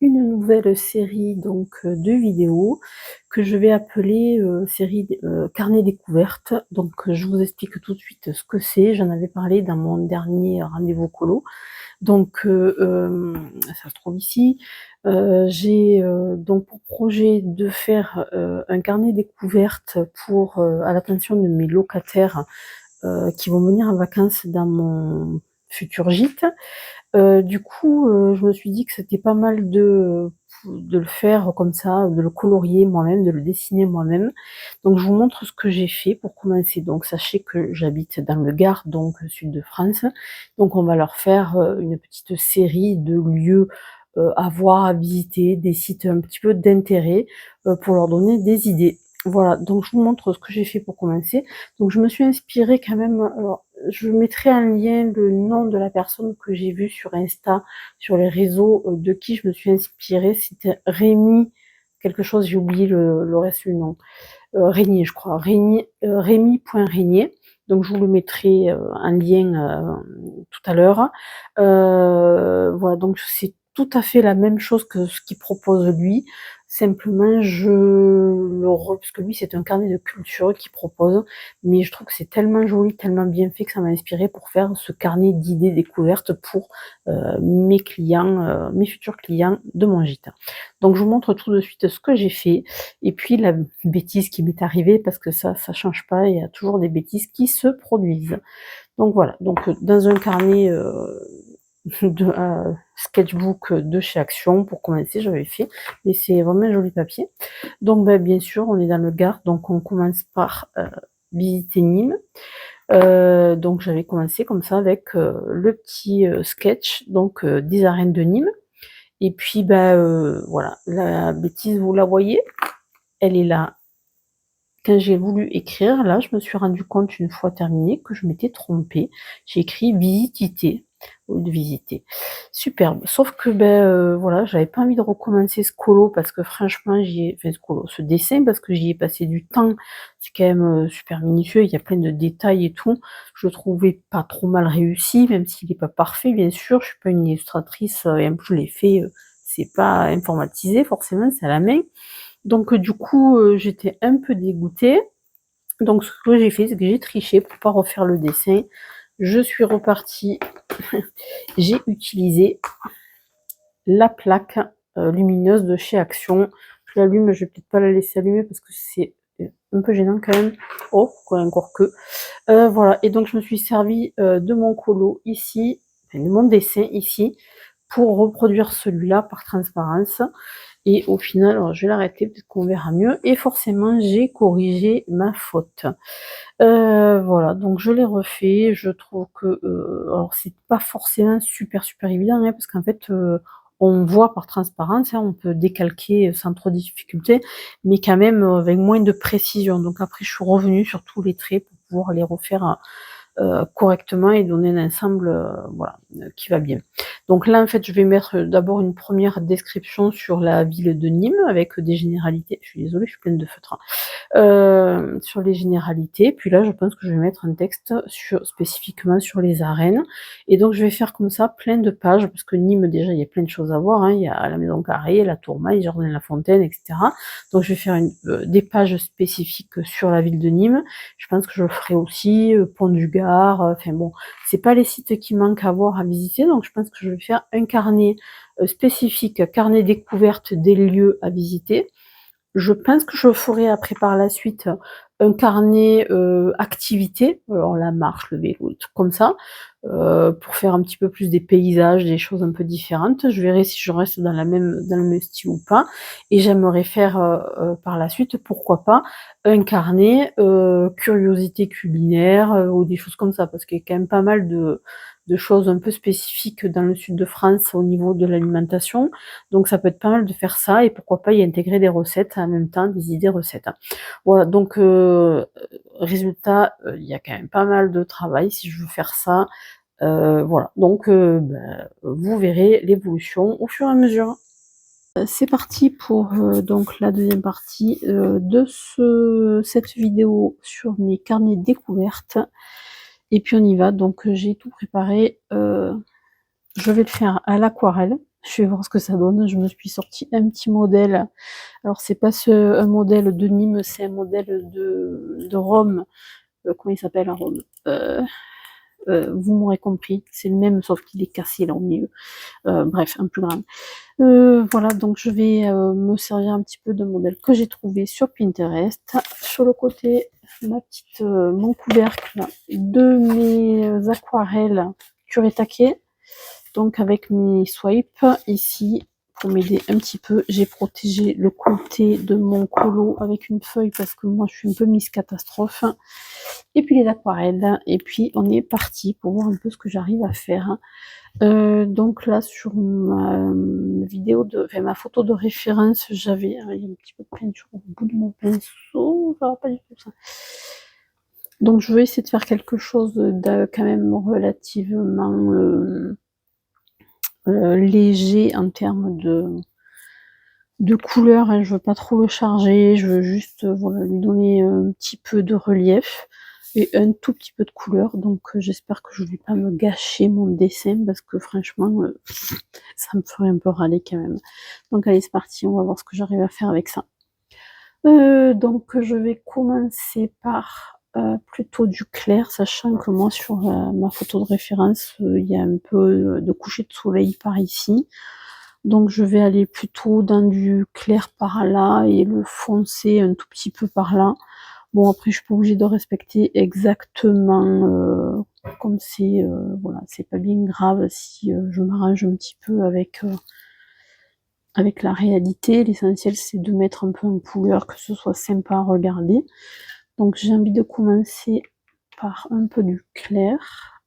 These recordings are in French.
une nouvelle série donc de vidéos que je vais appeler série carnet découverte. Donc je vous explique tout de suite ce que c'est. J'en avais parlé dans mon dernier rendez-vous colo. Donc ça se trouve ici. J'ai donc pour projet de faire un carnet découverte pour à l'attention de mes locataires qui vont venir en vacances dans mon futur gîte. Du coup, je me suis dit que c'était pas mal de le faire comme ça, de le colorier moi-même, de le dessiner moi-même. Donc je vous montre ce que j'ai fait pour commencer. Donc sachez que j'habite dans le Gard, donc sud de France. Donc on va leur faire une petite série de lieux à voir, à visiter, des sites un petit peu d'intérêt pour leur donner des idées. Voilà, donc je vous montre ce que j'ai fait pour commencer. Donc je me suis inspirée quand même, alors je mettrai en lien le nom de la personne que j'ai vue sur Insta, sur les réseaux, de qui je me suis inspirée. C'était Rémi quelque chose, j'ai oublié le reste du nom. Régnier, je crois. Rémi.Régnier. Donc je vous le mettrai en lien tout à l'heure. Voilà, donc c'est tout à fait la même chose que ce qu'il propose lui. Simplement, parce que lui, c'est un carnet de culture qu'il propose, mais je trouve que c'est tellement joli, tellement bien fait que ça m'a inspiré pour faire ce carnet d'idées découvertes pour mes clients, mes futurs clients de mon gîte. Donc je vous montre tout de suite ce que j'ai fait. Et puis la bêtise qui m'est arrivée, parce que ça change pas, il y a toujours des bêtises qui se produisent. Donc voilà, donc dans un carnet de sketchbook de chez Action, pour commencer, j'avais fait, mais c'est vraiment un joli papier. Donc bien sûr, on est dans le Gard, donc on commence par visiter Nîmes. Donc j'avais commencé comme ça avec le petit sketch donc des arènes de Nîmes. Et puis voilà, la bêtise, vous la voyez, elle est là. Quand j'ai voulu écrire, là, je me suis rendu compte une fois terminé que je m'étais trompée. J'ai écrit visiter au lieu de visiter. Superbe. Sauf que voilà, j'avais pas envie de recommencer ce colo parce que franchement, ce dessin parce que j'y ai passé du temps. C'est quand même super minutieux. Il y a plein de détails et tout. Je le trouvais pas trop mal réussi, même s'il n'est pas parfait, bien sûr. Je suis pas une illustratrice et en plus je l'ai fait. C'est pas informatisé forcément, c'est à la main. Donc du coup, j'étais un peu dégoûtée. Donc ce que j'ai fait, c'est que j'ai triché pour pas refaire le dessin. Je suis repartie, j'ai utilisé la plaque lumineuse de chez Action. Je l'allume, je vais peut-être pas la laisser allumer parce que c'est un peu gênant quand même. Oh, encore que. Voilà, et donc je me suis servi de mon colo ici, enfin, de mon dessin ici, pour reproduire celui-là par transparence. Et au final, alors je vais l'arrêter, peut-être qu'on verra mieux. Et forcément, j'ai corrigé ma faute. Voilà, donc je l'ai refait. Je trouve que, alors c'est pas forcément super évident, hein, parce qu'en fait, on voit par transparence, hein, on peut décalquer sans trop de difficulté, mais quand même avec moins de précision. Donc après, je suis revenue sur tous les traits pour pouvoir les refaire correctement et donner un ensemble voilà, qui va bien. Donc là, en fait, je vais mettre d'abord une première description sur la ville de Nîmes avec des généralités. Je suis désolée, je suis pleine de feutre. Sur les généralités. Puis là, je pense que je vais mettre un texte spécifiquement sur les arènes. Et donc, je vais faire comme ça plein de pages, parce que Nîmes, déjà, il y a plein de choses à voir. Hein. Il y a la Maison Carrée, la Tour Maille, Jardin de la Fontaine, etc. Donc, je vais faire des pages spécifiques sur la ville de Nîmes. Je pense que je ferai aussi Pont du Gard. Enfin bon, c'est pas les sites qui manquent à voir, à visiter. Donc, je pense que je vais faire un carnet spécifique, carnet découverte des lieux à visiter. Je pense que je ferai après par la suite un carnet activité, alors la marche, le vélo, des trucs comme ça, pour faire un petit peu plus des paysages, des choses un peu différentes. Je verrai si je reste dans le même style ou pas. Et j'aimerais faire par la suite, pourquoi pas, un carnet curiosité culinaire ou des choses comme ça, parce qu'il y a quand même pas mal de choses un peu spécifiques dans le sud de France au niveau de l'alimentation. Donc ça peut être pas mal de faire ça et pourquoi pas y intégrer des recettes en même temps, des idées recettes. Voilà, donc résultat, il y a quand même pas mal de travail si je veux faire ça. Voilà, donc vous verrez l'évolution au fur et à mesure. C'est parti pour donc la deuxième partie de cette vidéo sur mes carnets découvertes. Et puis on y va, donc j'ai tout préparé. Je vais le faire à l'aquarelle. Je vais voir ce que ça donne. Je me suis sorti un petit modèle. Alors c'est pas un modèle de Nîmes, c'est un modèle de Rome. Comment il s'appelle à Rome? Vous m'aurez compris, c'est le même sauf qu'il est cassé là au milieu. Bref, un plus grand. Voilà, donc je vais me servir un petit peu de modèle que j'ai trouvé sur Pinterest. Sur le côté, mon couvercle de mes aquarelles Kuretake. Donc avec mes swipes ici, pour m'aider un petit peu, j'ai protégé le côté de mon colo avec une feuille parce que moi je suis un peu Miss Catastrophe. Et puis les aquarelles. Et puis on est parti pour voir un peu ce que j'arrive à faire. Donc là sur ma vidéo ma photo de référence, j'avais il y a un petit peu de peinture au bout de mon pinceau, ça va pas du tout ça. Donc je vais essayer de faire quelque chose de quand même relativement léger en termes de couleur, hein. Je veux pas trop le charger, je veux juste voilà, lui donner un petit peu de relief et un tout petit peu de couleur. Donc j'espère que je vais pas me gâcher mon dessin parce que franchement ça me ferait un peu râler quand même. Donc allez, c'est parti, on va voir ce que j'arrive à faire avec ça. Donc je vais commencer par plutôt du clair, sachant que moi sur ma photo de référence, il y a un peu de coucher de soleil par ici. Donc je vais aller plutôt dans du clair par là et le foncé un tout petit peu par là. Bon après je suis pas obligée de respecter exactement comme c'est, voilà, c'est pas bien grave si je m'arrange un petit peu avec la réalité. L'essentiel c'est de mettre un peu en couleur, que ce soit sympa à regarder. Donc j'ai envie de commencer par un peu du clair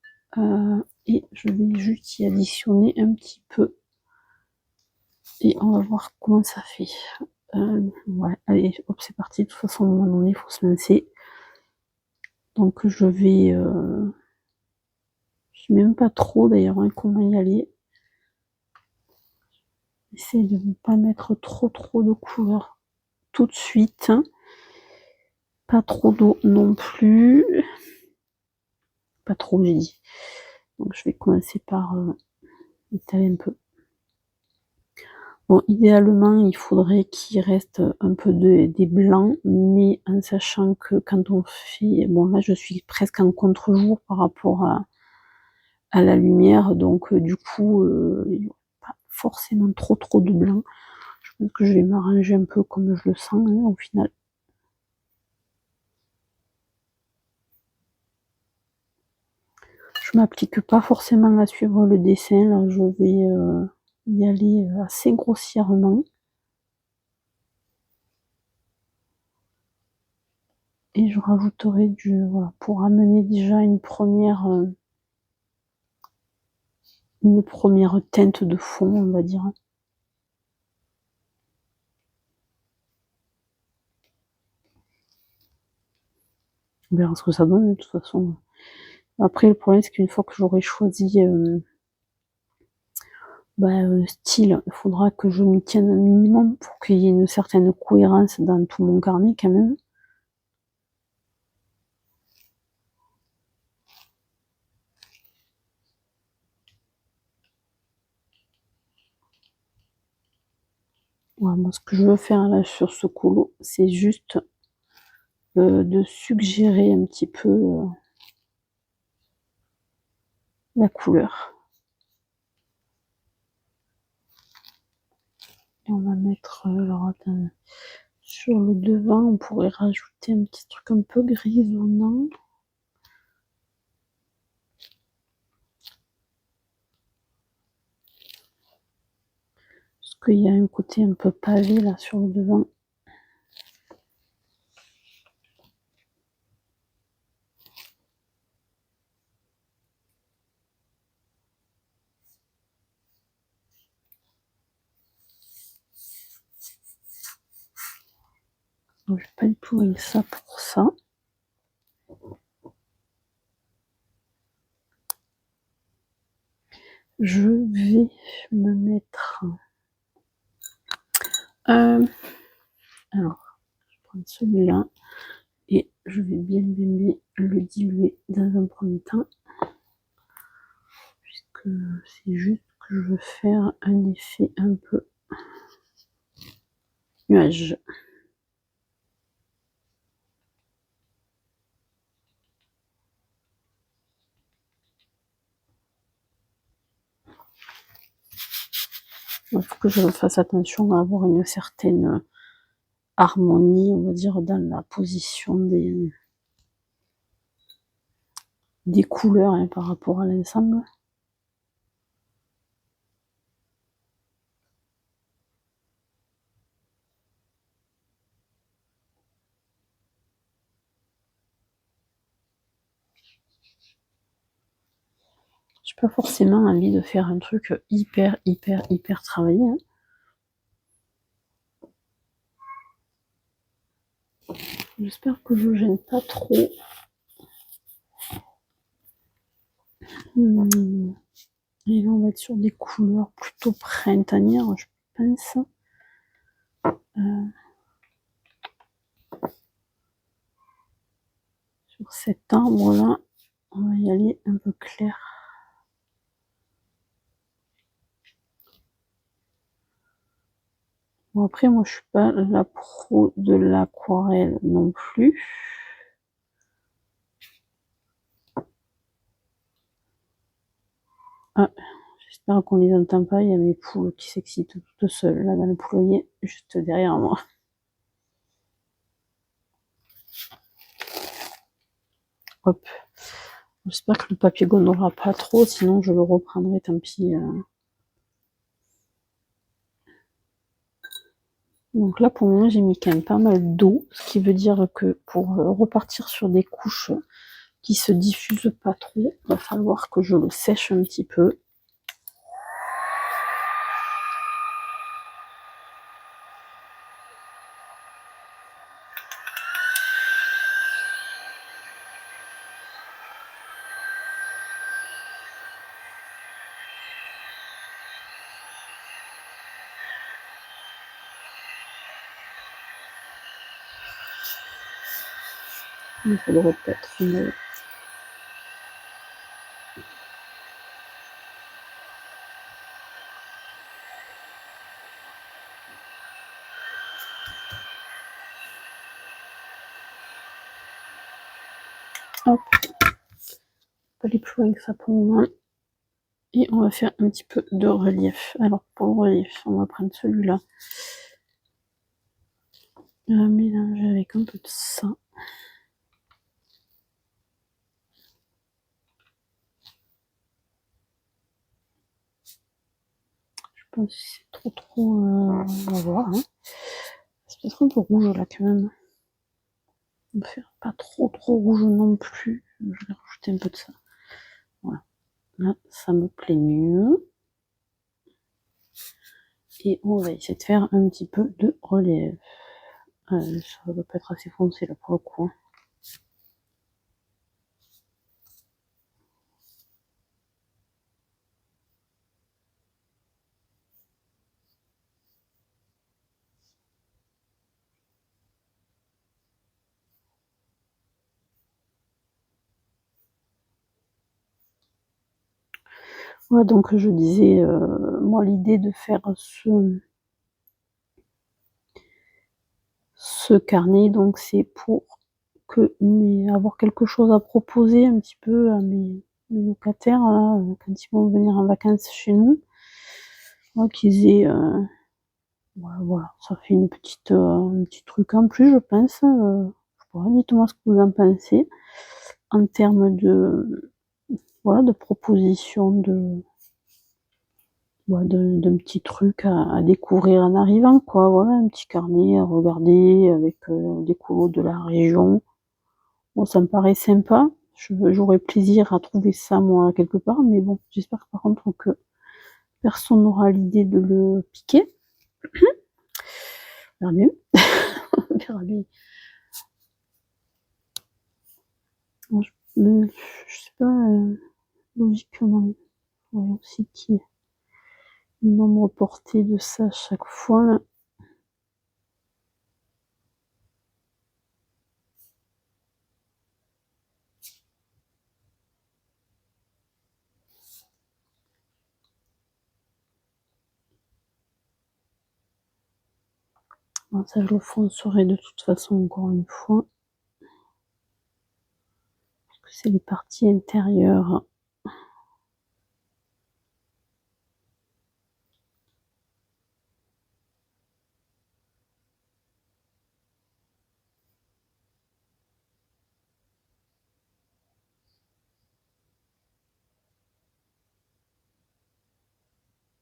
et je vais juste y additionner un petit peu et on va voir comment ça fait. Ouais, allez, hop, c'est parti. De toute façon, à un moment donné, il faut se lancer. Donc je vais, je sais même pas trop d'ailleurs hein, comment y aller. Essayer de ne pas mettre trop de couleurs tout de suite. Pas trop d'eau non plus. Pas trop, j'ai dit. Donc je vais commencer par étaler un peu. Bon, idéalement, il faudrait qu'il reste un peu des blancs, mais en sachant que quand on fait... Bon, là, je suis presque en contre-jour par rapport à la lumière, donc du coup, il n'y aura pas forcément trop de blanc. Je pense que je vais m'arranger un peu comme je le sens, hein, au final. Je m'applique pas forcément à suivre le dessin, là, je vais y aller assez grossièrement. Et je rajouterai voilà, pour amener déjà une première teinte de fond, on va dire. On verra ce que ça donne, de toute façon. Après, le problème, c'est qu'une fois que j'aurai choisi style, il faudra que je m'y tienne un minimum pour qu'il y ait une certaine cohérence dans tout mon carnet, quand même. Voilà, moi, ce que je veux faire là sur ce colo, c'est juste de suggérer un petit peu la couleur. Et on va mettre, alors attends, sur le devant, on pourrait rajouter un petit truc un peu grisonnant. Parce qu'il y a un côté un peu pavé là sur le devant. Donc, je vais pas du tout avec ça pour ça. Je vais me mettre... alors, je vais prendre celui-là et je vais bien le diluer dans un premier temps. Puisque c'est juste je veux faire un effet un peu nuage. Il faut que je fasse attention à avoir une certaine harmonie, on va dire, dans la position des couleurs hein, par rapport à l'ensemble. J'ai pas forcément envie de faire un truc hyper travaillé. Hein. J'espère que je gêne pas trop. Et là, on va être sur des couleurs plutôt printanières, je pense. Sur cet arbre-là, on va y aller un peu clair. Bon, après, moi, je suis pas la pro de l'aquarelle non plus. Ah, j'espère qu'on les entend pas. Il y a mes poules qui s'excitent toutes seules là dans le poulailler, juste derrière moi. Hop. J'espère que le papier gondora pas trop, sinon je le reprendrai, tant pis. Donc là, pour le moment, j'ai mis quand même pas mal d'eau, ce qui veut dire que pour repartir sur des couches qui se diffusent pas trop, il va falloir que je le sèche un petit peu. Il faudrait peut-être une... Hop. Pas aller plus loin que ça pour le moment. Et on va faire un petit peu de relief. Alors pour le relief, on va prendre celui-là. On va mélanger avec un peu de ça. Je sais pas si c'est trop... on va voir. Hein. C'est peut-être un peu rouge là quand même. On va faire pas trop rouge non plus. Je vais rajouter un peu de ça. Voilà. Là, ça me plaît mieux. Et on va essayer de faire un petit peu de relief. Ça va pas être assez foncé là pour le coup. Ouais, donc je disais, moi l'idée de faire ce carnet, donc c'est pour que avoir quelque chose à proposer un petit peu à mes locataires là, quand ils vont venir en vacances chez nous. Ouais, qu'ils aient voilà, ça fait un petit truc en plus, je pense. Je sais pas, dites-moi ce que vous en pensez en termes de voilà, de propositions d'un petit truc à découvrir en arrivant, quoi. Voilà, un petit carnet à regarder avec des colos de la région. Bon, ça me paraît sympa. J'aurais plaisir à trouver ça, moi, quelque part. Mais bon, j'espère par contre que personne n'aura l'idée de le piquer. On verra bien. On verra bien. Bon, je sais pas, logiquement, il faudrait aussi qu'il y ait une nombre portée de ça chaque fois, là. Bon, ça, je le foncerai de toute façon encore une fois. Parce que c'est les parties intérieures.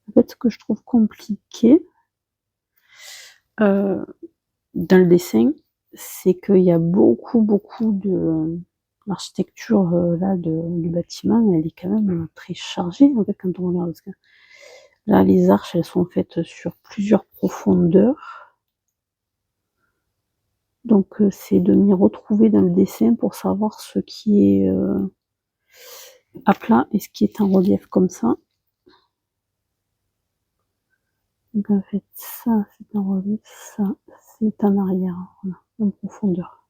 En fait, ce que je trouve compliqué dans le dessin, c'est qu'il y a beaucoup de l'architecture là du bâtiment, elle est quand même très chargée en fait quand on regarde. Parce que là, les arches, elles sont faites sur plusieurs profondeurs. Donc, c'est de m'y retrouver dans le dessin pour savoir ce qui est à plat et ce qui est en relief comme ça. Donc en fait, ça c'est en relief, ça c'est en arrière, voilà, en profondeur.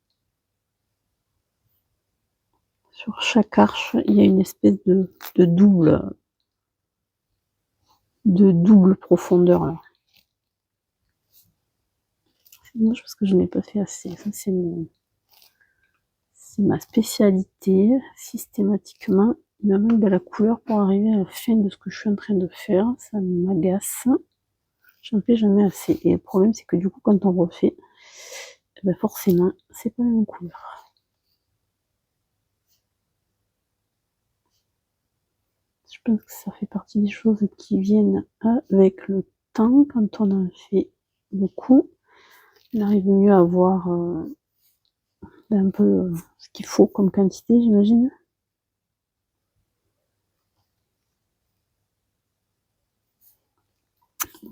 Sur chaque arche, il y a une espèce de double profondeur là. C'est dommage parce que je n'ai pas fait assez. Ça c'est ma spécialité. Systématiquement, il me manque de la couleur pour arriver à la fin de ce que je suis en train de faire. Ça m'agace. Je n'en fais jamais assez. Et le problème, c'est que du coup, quand on refait, ben forcément, c'est pas la même couleur. Je pense que ça fait partie des choses qui viennent avec le temps. Quand on en fait beaucoup, on arrive mieux à voir un peu ce qu'il faut comme quantité, j'imagine.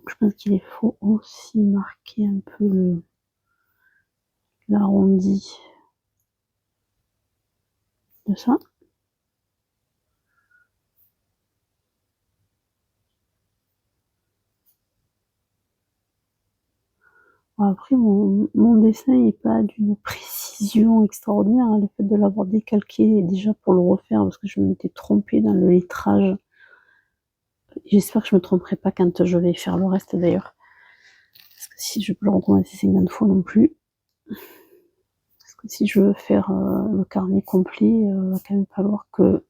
Je pense qu'il faut aussi marquer un peu l'arrondi de ça. Après, mon dessin n'est pas d'une précision extraordinaire. Le fait de l'avoir décalqué déjà pour le refaire, parce que je m'étais trompée dans le lettrage. J'espère que je me tromperai pas quand je vais faire le reste d'ailleurs. Parce que si je peux le recommencer 50 fois non plus. Parce que si je veux faire le carnet complet, il va quand même falloir que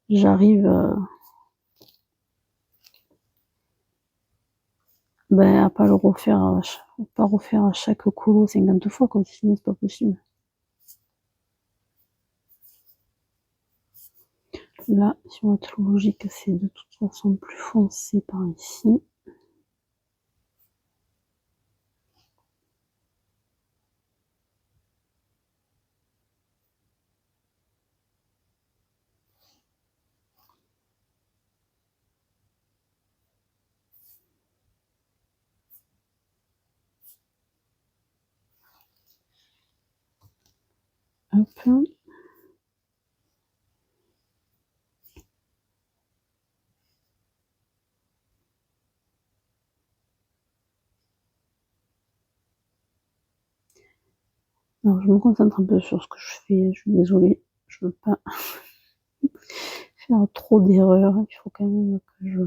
j'arrive à pas le refaire, pas refaire à chaque colo 50 fois, comme sinon c'est pas possible. Là, si on va être logique, c'est de toute façon plus foncé par ici. Hop. Alors, je me concentre un peu sur ce que je fais. Je suis désolée, je veux pas faire trop d'erreurs. Il faut quand même que je...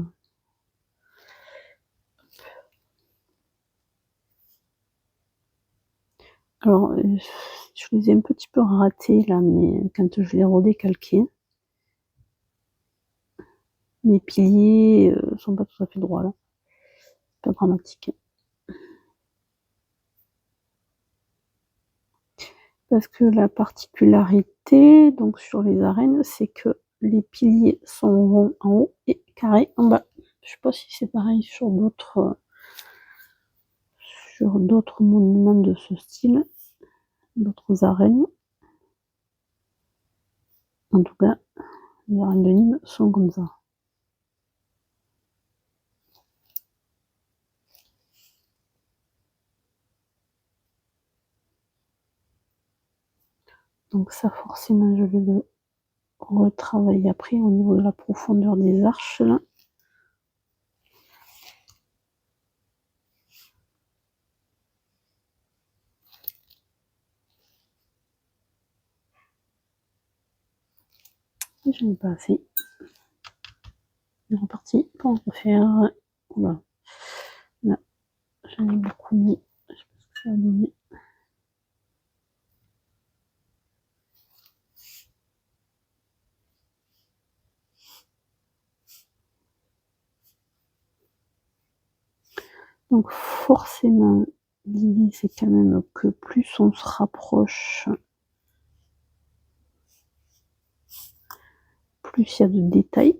Alors, je les ai un petit peu ratés là, mais quand je l'ai redécalqué, mes piliers sont pas tout à fait droits là. Pas dramatique. Parce que la particularité, donc sur les arènes, c'est que les piliers sont ronds en haut et carrés en bas. Je sais pas si c'est pareil sur d'autres monuments de ce style, d'autres arènes. En tout cas, les arènes de Nîmes sont comme ça. Donc ça, forcément, je vais le retravailler après au niveau de la profondeur des arches là. J'en ai pas assez. C'est reparti pour en refaire. Voilà. Là, j'en ai beaucoup mis. ça va donner. Donc forcément, l'idée c'est quand même que plus on se rapproche, plus il y a de détails.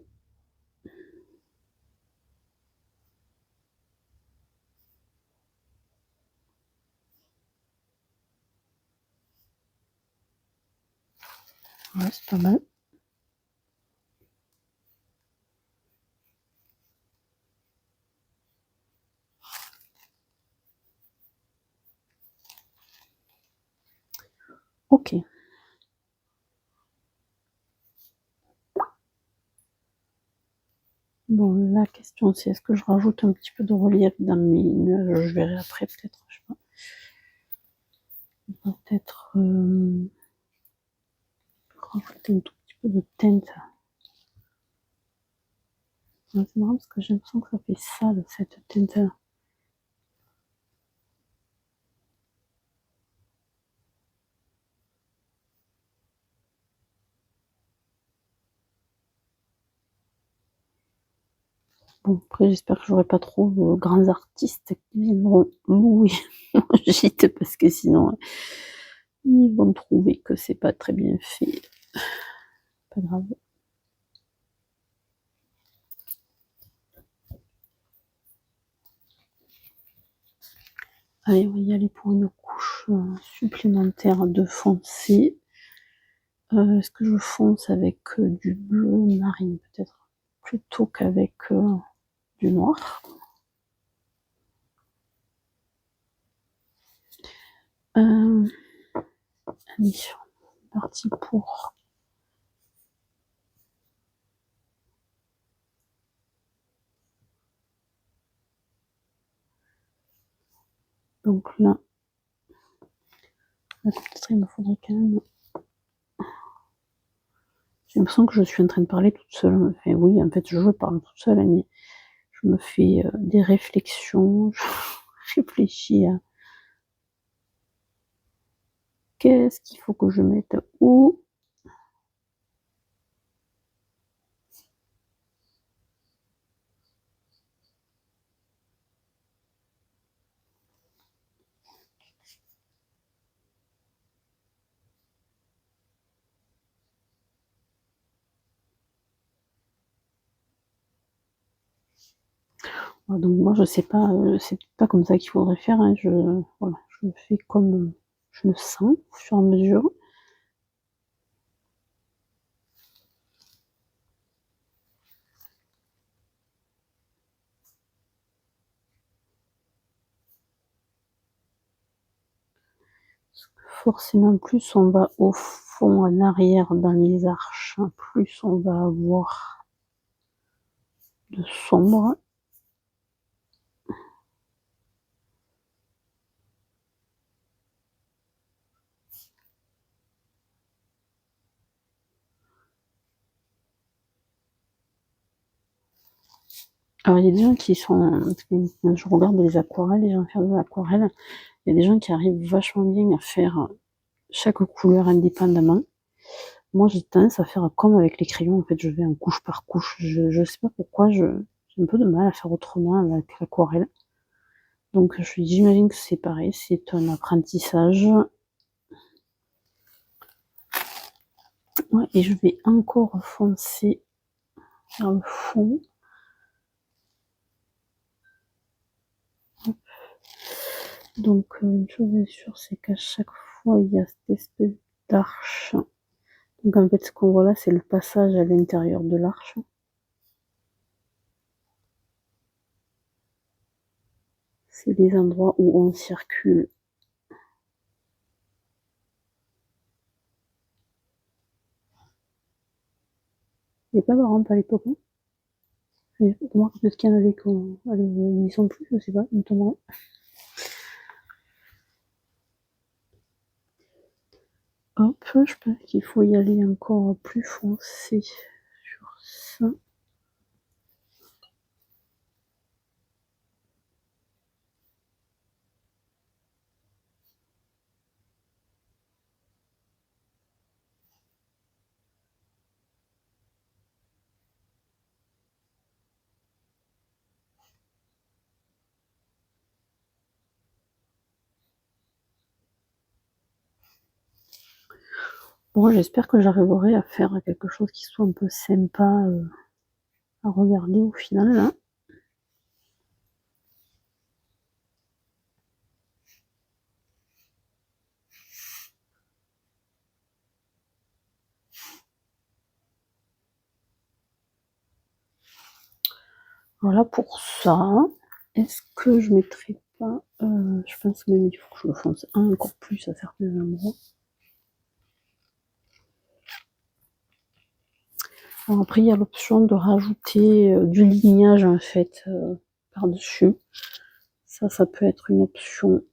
Ouais, c'est pas mal. Ok. Bon, la question c'est est-ce que je rajoute un petit peu de relief dans mes nuages? Je verrai après peut-être, je sais pas. Peut-être rajouter un tout petit peu de teinte. C'est marrant parce que j'ai l'impression que ça fait sale cette teinte-là. Bon, après j'espère que j'aurai pas trop de grands artistes qui viendront louer mon gîte parce que sinon ils vont trouver que c'est pas très bien fait. Pas grave. Allez, on va y aller pour une couche supplémentaire de foncé. Est-ce que je fonce avec du bleu marine peut-être plutôt qu'avec du noir? Allez, parti pour donc là peut-être il me faudrait quand même. J'ai l'impression que je suis en train de parler toute seule. Enfin, oui, en fait, je parle toute seule, mais je me fais des réflexions, je réfléchis à qu'est-ce qu'il faut que je mette où. Donc moi, je sais pas, c'est pas comme ça qu'il faudrait faire. Hein. Voilà, je fais comme je le sens au fur et à mesure. Forcément, plus on va au fond, en arrière dans les arches, plus on va avoir de sombre. Alors il y a des gens qui sont, je regarde les aquarelles, les gens faire de l'aquarelle, il y a des gens qui arrivent vachement bien à faire chaque couleur indépendamment. Moi j'ai tendance à faire comme avec les crayons, en fait je vais en couche par couche, je sais pas pourquoi, j'ai un peu de mal à faire autrement avec l'aquarelle. Donc j'imagine que c'est pareil, c'est un apprentissage. Ouais, et je vais encore foncer vers le fond. Donc une chose est sûre, c'est qu'à chaque fois il y a cette espèce d'arche. Donc en fait ce qu'on voit là c'est le passage à l'intérieur de l'arche. C'est des endroits où on circule. Il n'y a pas de rampe à l'époque, hein. Remarque peut-être qu'il y en avait quand ils n'y sont plus, je sais pas, il me tomberait. Hop, je pense qu'il faut y aller encore plus foncé sur ça. Bon, j'espère que j'arriverai à faire quelque chose qui soit un peu sympa à regarder au final, là. Voilà pour ça. Est-ce que je mettrai pas, je pense même il faut que je le fonce encore plus à certains endroits. Alors après, il y a l'option de rajouter du lignage en fait par-dessus. Ça peut être une option.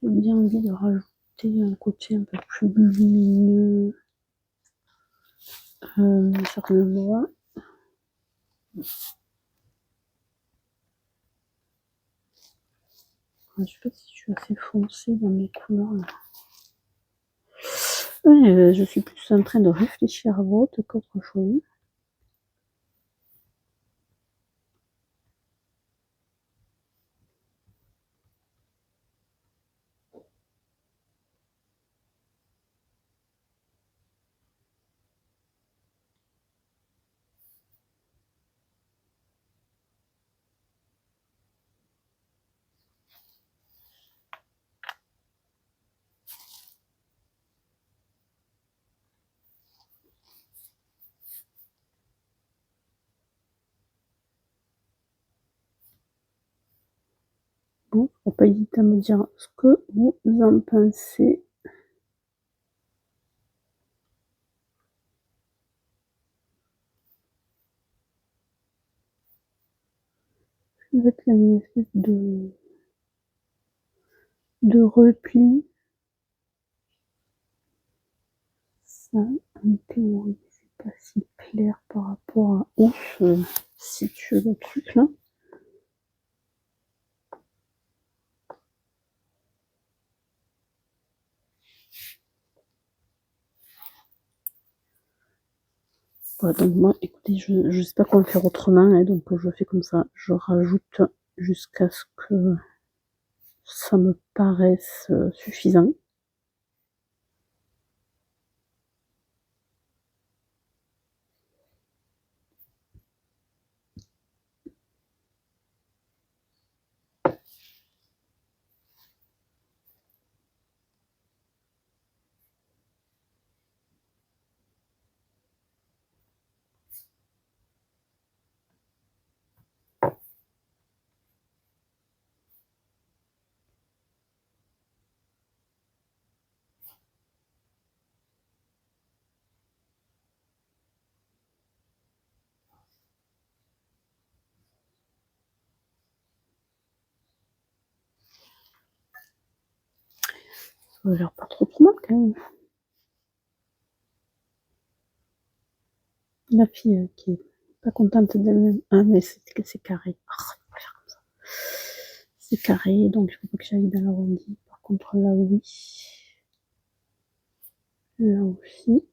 J'ai bien envie de rajouter un côté un peu plus lumineux à certains endroits. Je sais pas si je suis assez foncée dans mes couleurs là. Ouais, je suis plus en train de réfléchir à voix haute qu'autre chose. Bon, faut pas hésiter à me dire ce que vous en pensez. Vous êtes là une espèce de repli. Ça, en théorie, c'est pas si clair par rapport à où se situe le truc là. Voilà, donc moi, écoutez, je sais pas comment faire autrement, hein, donc je fais comme ça. Je rajoute jusqu'à ce que ça me paraisse suffisant. Ça a l'air pas trop mal quand même. La fille qui est pas contente d'elle-même. Ah, mais c'est carré. Oh, on va faire comme ça. C'est carré, donc il faut pas que j'aille dans l'arrondi. Par contre, là, oui. Là aussi.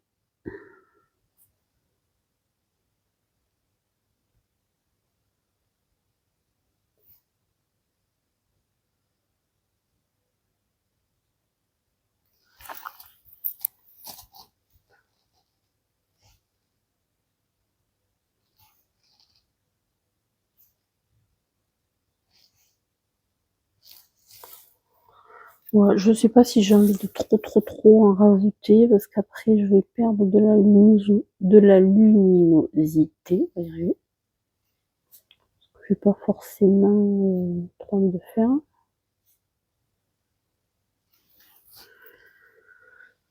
Ouais, je sais pas si j'ai envie de trop en rajouter parce qu'après je vais perdre de la luminosité. On va y arriver. Ce que j'ai pas forcément trop envie de faire.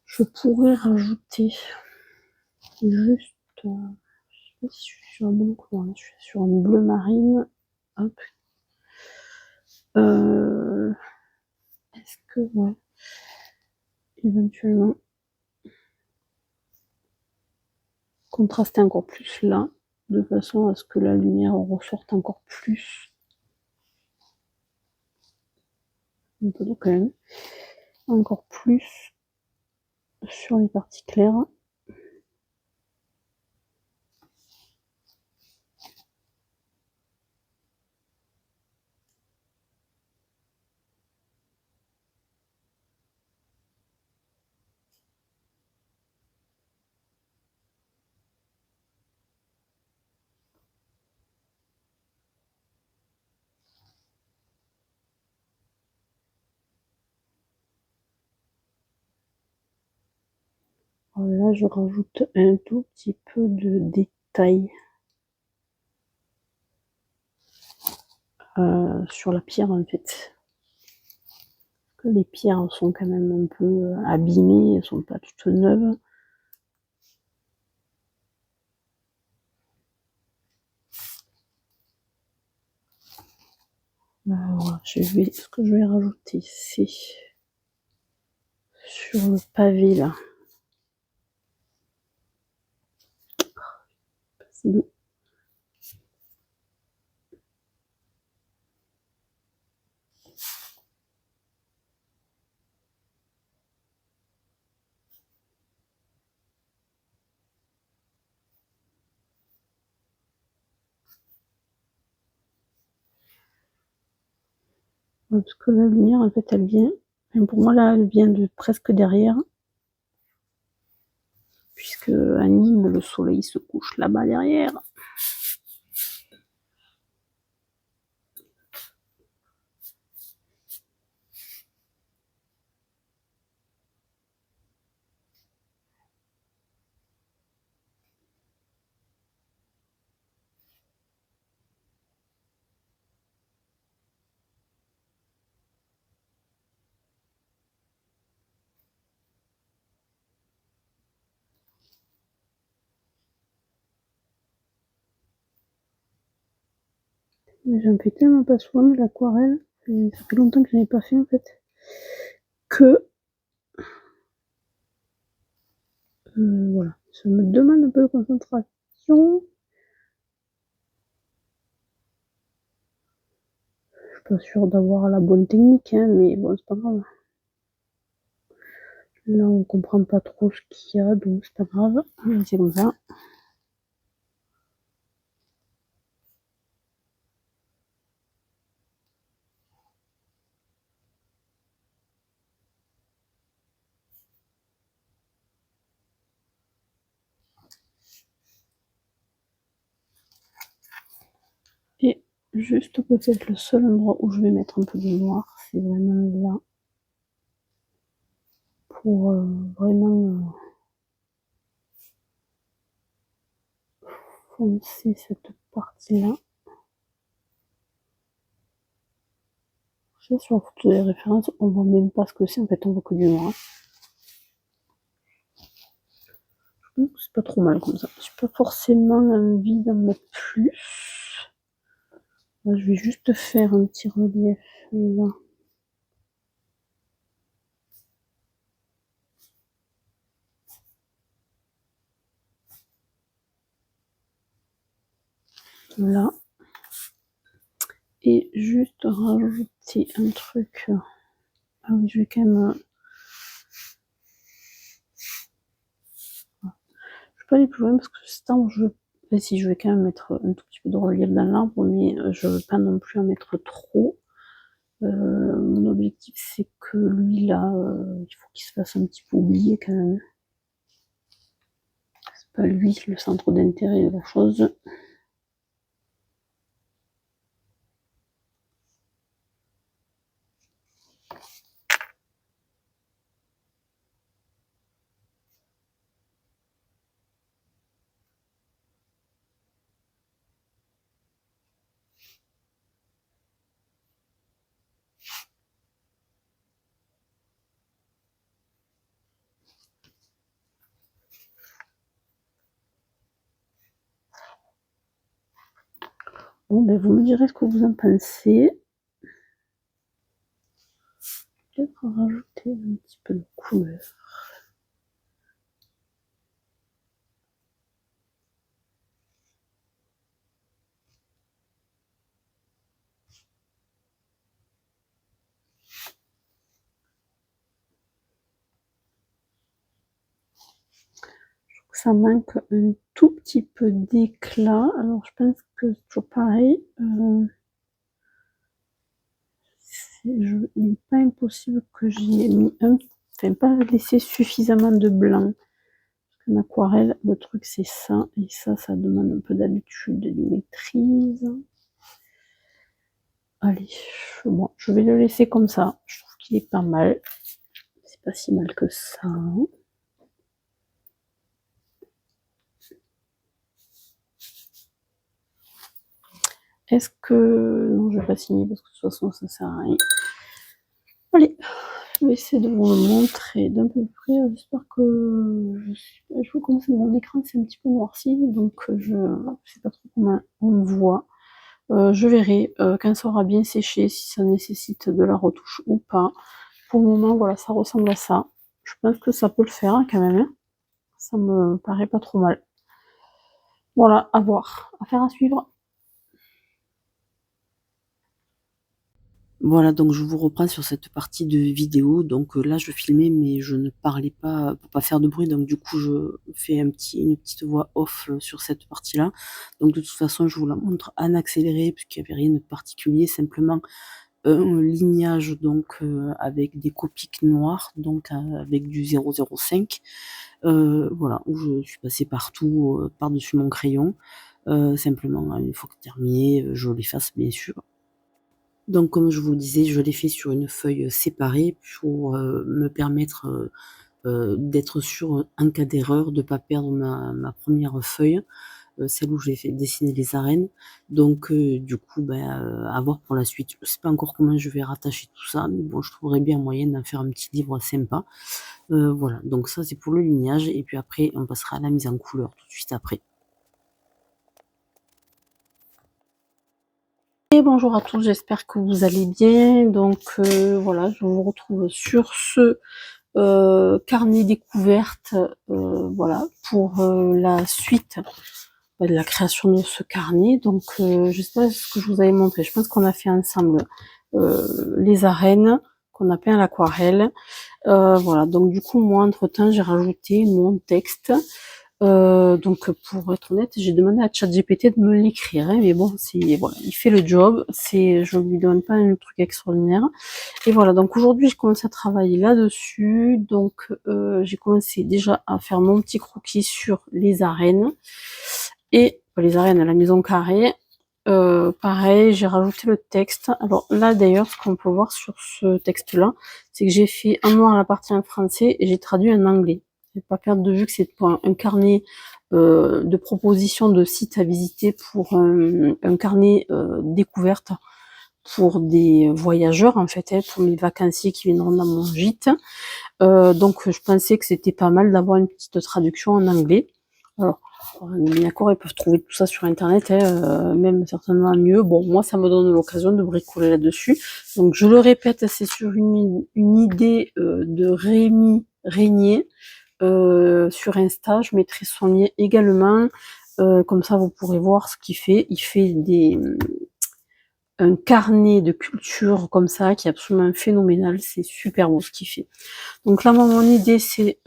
Je pourrais rajouter juste, je sais pas si je suis sur un bon couleur, je suis sur un bleu marine. Hop. Est-ce que, ouais, éventuellement, contraster encore plus là, de façon à ce que la lumière ressorte encore plus. Un peu quand même. Encore plus sur les parties claires. Là, je rajoute un tout petit peu de détail sur la pierre en fait. Que les pierres sont quand même un peu abîmées, elles sont pas toutes neuves. Voilà, ce que je vais rajouter, c'est sur le pavé là. C'est bon. Parce que la lumière, en fait, elle vient, enfin, pour moi là, elle vient de presque derrière, puisque à Nîmes, le soleil se couche là-bas derrière. Mais j'en fais tellement pas souvent de l'aquarelle, ça fait longtemps que je n'ai pas fait en fait, que voilà, ça me demande un peu de concentration. Je suis pas sûre d'avoir la bonne technique, hein, mais bon, c'est pas grave. Là, on comprend pas trop ce qu'il y a, donc c'est pas grave. C'est comme ça. Et juste peut-être le seul endroit où je vais mettre un peu de noir, c'est vraiment là. Pour vraiment foncer cette partie-là. Sur la photo des références, on voit même pas ce que c'est, en fait on voit que du noir. C'est pas trop mal comme ça. J'ai pas forcément envie d'en mettre plus. Là, je vais juste faire un petit relief là. Là. Et juste rajouter un truc. Ah oui, je vais quand même. Je vais pas aller plus loin parce que cet arbre, si je vais quand même mettre un tout petit peu de relief dans l'arbre, mais je veux pas non plus en mettre trop. Mon objectif, c'est que lui là, il faut qu'il se fasse un petit peu oublier quand même. C'est pas lui le centre d'intérêt de la chose. Bon, ben vous me direz ce que vous en pensez. Peut-être rajouter un petit peu de couleur. Ça manque un tout petit peu d'éclat. Alors je pense que c'est toujours pareil. Il n'est pas impossible que j'y ai mis enfin pas laissé suffisamment de blanc. Parce qu'en aquarelle, le truc c'est ça, et ça demande un peu d'habitude et de maîtrise. Allez, bon, je vais le laisser comme ça. Je trouve qu'il est pas mal. C'est pas si mal que ça. Est-ce que... Non, je vais pas signer parce que de toute façon, ça sert à rien. Allez, je vais essayer de vous le montrer d'un peu près. J'espère que... Je vois comment mon écran, c'est un petit peu noirci, donc je sais pas trop comment on me voit. Je verrai quand ça aura bien séché, si ça nécessite de la retouche ou pas. Pour le moment, voilà, ça ressemble à ça. Je pense que ça peut le faire hein, quand même. Hein. Ça me paraît pas trop mal. Voilà, à voir. Affaire à suivre. Voilà, donc je vous reprends sur cette partie de vidéo. Donc là, je filmais, mais je ne parlais pas pour pas faire de bruit. Donc du coup, je fais une petite voix off sur cette partie-là. Donc de toute façon, je vous la montre en accéléré, puisqu'il n'y avait rien de particulier, simplement un lignage donc avec des copiques noires, donc avec du 005. Voilà, où je suis passée partout par-dessus mon crayon. Simplement, une fois que terminé, je l'efface bien sûr. Donc comme je vous le disais, je l'ai fait sur une feuille séparée pour me permettre d'être sûre en cas d'erreur, de ne pas perdre ma première feuille, celle où j'ai fait dessiner les arènes. Donc du coup, à voir pour la suite. Je sais pas encore comment je vais rattacher tout ça, mais bon, je trouverais bien un moyen d'en faire un petit livre sympa. Voilà, donc ça c'est pour le lignage, et puis après on passera à la mise en couleur tout de suite après. Et bonjour à tous, j'espère que vous allez bien. Donc voilà, je vous retrouve sur ce carnet découverte, voilà, pour la suite de la création de ce carnet. Donc je sais pas ce que je vous avais montré, je pense qu'on a fait ensemble les arènes qu'on a peint à l'aquarelle. Voilà, donc du coup moi entre temps j'ai rajouté mon texte. Donc pour être honnête, j'ai demandé à ChatGPT de me l'écrire, hein, mais bon, voilà, il fait le job, je lui demande pas un truc extraordinaire. Et voilà, donc aujourd'hui, je commence à travailler là-dessus. Donc j'ai commencé déjà à faire mon petit croquis sur les arènes et les arènes à la maison carrée. Pareil, j'ai rajouté le texte. Alors là d'ailleurs, ce qu'on peut voir sur ce texte-là, c'est que j'ai fait en noir la partie en français et j'ai traduit en anglais. Ne pas perdre de vue que c'est un carnet de propositions de sites à visiter pour un carnet découverte pour des voyageurs en fait, hein, pour mes vacanciers qui viendront dans mon gîte. Donc je pensais que c'était pas mal d'avoir une petite traduction en anglais. Alors, on est bien d'accord, ils peuvent trouver tout ça sur internet, hein, même certainement mieux. Bon, moi ça me donne l'occasion de bricoler là-dessus. Donc je le répète, c'est sur une idée de Rémi Régnier sur Insta. Je mettrai son lien également. Comme ça vous pourrez voir ce qu'il fait. Il fait un carnet de culture comme ça qui est absolument phénoménal, c'est super beau ce qu'il fait. Donc là, moi, mon idée, c'est...